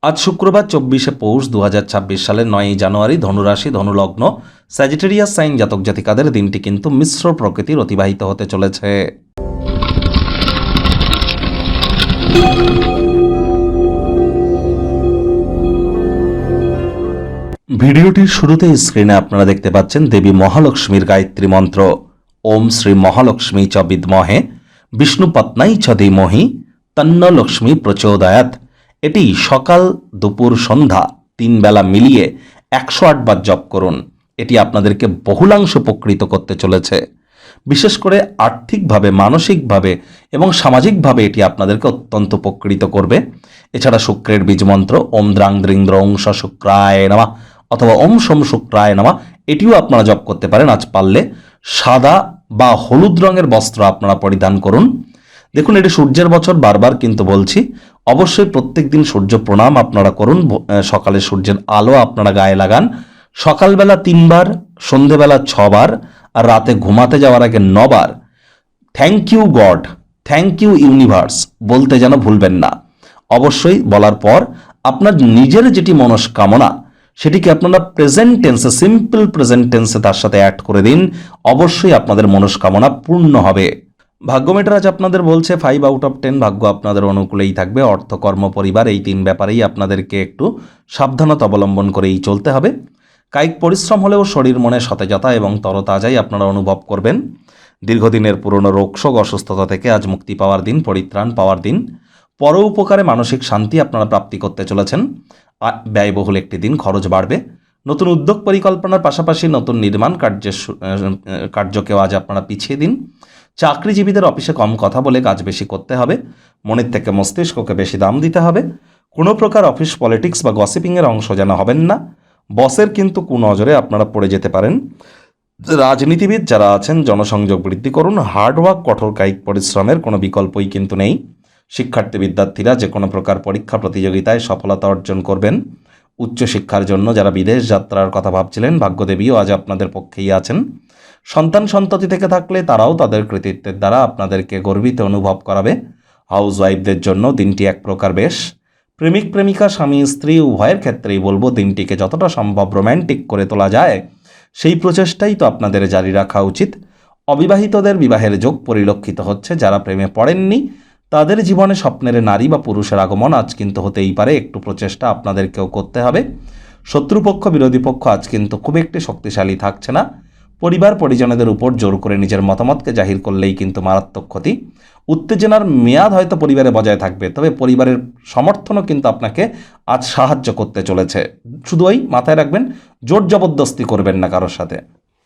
আজ শুক্রবার 24শে পৌষ 2026 সালের 9ই জানুয়ারি ধনুরাশি ধনুলগ্ন স্যাজিটেরিয়াস সাইন জাতক জাতিকাদের দিনটি কিন্তু মিশ্র প্রকৃতির অতিবাহিত হতে চলেছে। ভিডিওটির শুরুতে স্ক্রিনে আপনারা দেখতে পাচ্ছেন দেবী মহালক্ষ্মীর গায়ত্রী মন্ত্র ওম শ্রী মহালক্ষ্মী চ বিদ্মহে বিষ্ণুপত্নাই চ ধীমহি তন্ন লক্ষ্মী প্রচোদয়াৎ। এটি সকাল দুপুর সন্ধ্যা 3 বেলা মিলিয়ে 108 বার জপ করুন। এটি আপনাদেরকে বহুলাংশ উপকৃত করতে চলেছে। বিশেষ করে আর্থিকভাবে, মানসিকভাবে এবং সামাজিকভাবে এটি আপনাদেরকে অত্যন্ত উপকৃত করবে। এছাড়া শুক্রের বীজ মন্ত্র ওম দ্রাং দ্রিং দ্রং স শুক্রায় নমঃ অথবা ওম সোম শুক্রায় নমঃ এটিও আপনারা জপ করতে পারেন। আজ পারলে সাদা বা হলুদ রঙের বস্ত্র আপনারা পরিধান করুন। দেখুন, এটি সূর্যের বছর, বারবার কিন্তু বলছি, অবশ্যই প্রত্যেক দিন সূর্য প্রণাম আপনারা করুন। সকালে সূর্যের আলো আপনারা গায়ে লাগান। সকালবেলা 3 বার, সন্ধেবেলা 6 বার, আর রাতে ঘুমাতে যাওয়ার আগে 9 বার thank you God, thank you universe বলতে যেন ভুলবেন না। অবশ্যই বলার পর আপনার নিজের যেটি মনস্কামনা সেটিকে আপনারা প্রেজেন্ট টেন্সে, সিম্পল প্রেজেন্ট টেন্সে তার সাথে অ্যাড করে দিন। অবশ্যই আপনাদের মনস্কামনা পূর্ণ হবে। ভাগ্য মিটার আজ আপনাদের বলছে 5 আউট অফ 10। ভাগ্য আপনাদের অনুকূলেই থাকবে। অর্থ, কর্ম, পরিবার এই 3 ব্যাপারেই আপনাদেরকে একটু সাবধানতা অবলম্বন করেই চলতে হবে। কায়িক পরিশ্রম হলেও শরীর মনে সতেজতা এবং তরতাজাই আপনারা অনুভব করবেন। দীর্ঘদিনের পুরনো রোগশোক, অসুস্থতা থেকে আজ মুক্তি পাওয়ার দিন, পরিত্রাণ পাওয়ার দিন। পরোপকারে মানসিক শান্তি আপনারা প্রাপ্তি করতে চলেছেন। ব্যয়বহুল একটি দিন, খরচ বাড়বে। নতুন উদ্যোগ পরিকল্পনার পাশাপাশি নতুন নির্মাণ কার্যকেও আজ আপনারা পিছিয়ে দিন। চাকরিজীবীদের অফিসে কম কথা বলে কাজ বেশি করতে হবে। মনের থেকে মস্তিষ্ককে বেশি দাম দিতে হবে। কোনো প্রকার অফিস পলিটিক্স বা গসিপিংয়ের অংশ যেন হবেন না। বসের কিন্তু কুনজরে আপনারা পড়ে যেতে পারেন। রাজনীতিবিদ যারা আছেন, জনসংযোগ বৃদ্ধি করুন। হার্ডওয়ার্ক, কঠোর কায়িক পরিশ্রমের কোনো বিকল্পই কিন্তু নেই। শিক্ষার্থী বিদ্যার্থীরা যে কোনো প্রকার পরীক্ষা প্রতিযোগিতায় সফলতা অর্জন করবেন। উচ্চশিক্ষার জন্য যারা বিদেশ যাত্রার কথা ভাবছিলেন, ভাগ্যদেবীও আজ আপনাদের পক্ষেই আছেন। সন্তান সন্ততি থেকে থাকলে তারাও তাদের কৃতিত্বের দ্বারা আপনাদেরকে গর্বিত অনুভব করাবে। হাউস ওয়াইফদের জন্য দিনটি এক প্রকার বেশ। প্রেমিক প্রেমিকা, স্বামী স্ত্রী উভয়ের ক্ষেত্রেই বলবো দিনটিকে যতটা সম্ভব রোম্যান্টিক করে তোলা যায় সেই প্রচেষ্টাই তো আপনাদের জারি রাখা উচিত। অবিবাহিতদের বিবাহের যোগ পরিলক্ষিত হচ্ছে। যারা প্রেমে পড়েননি তাদের জীবনে স্বপ্নের নারী বা পুরুষের আগমন আজ কিন্তু হতেই পারে। একটু প্রচেষ্টা আপনাদেরকেও করতে হবে। শত্রুপক্ষ, বিরোধী পক্ষ আজ কিন্তু খুব একটি শক্তিশালী থাকছে না। পরিবার পরিজনদের উপর জোর করে নিজের মতামতকে জাহির করলেই কিন্তু মারাত্মক ক্ষতি। উত্তেজনার মেয়াদ হয়তো পরিবারে বজায় থাকবে, তবে পরিবারের সমর্থনও কিন্তু আপনাকে আজ সাহায্য করতে চলেছে। শুধু ওই মাথায় রাখবেন, জোর জবরদস্তি করবেন না কারোর সাথে।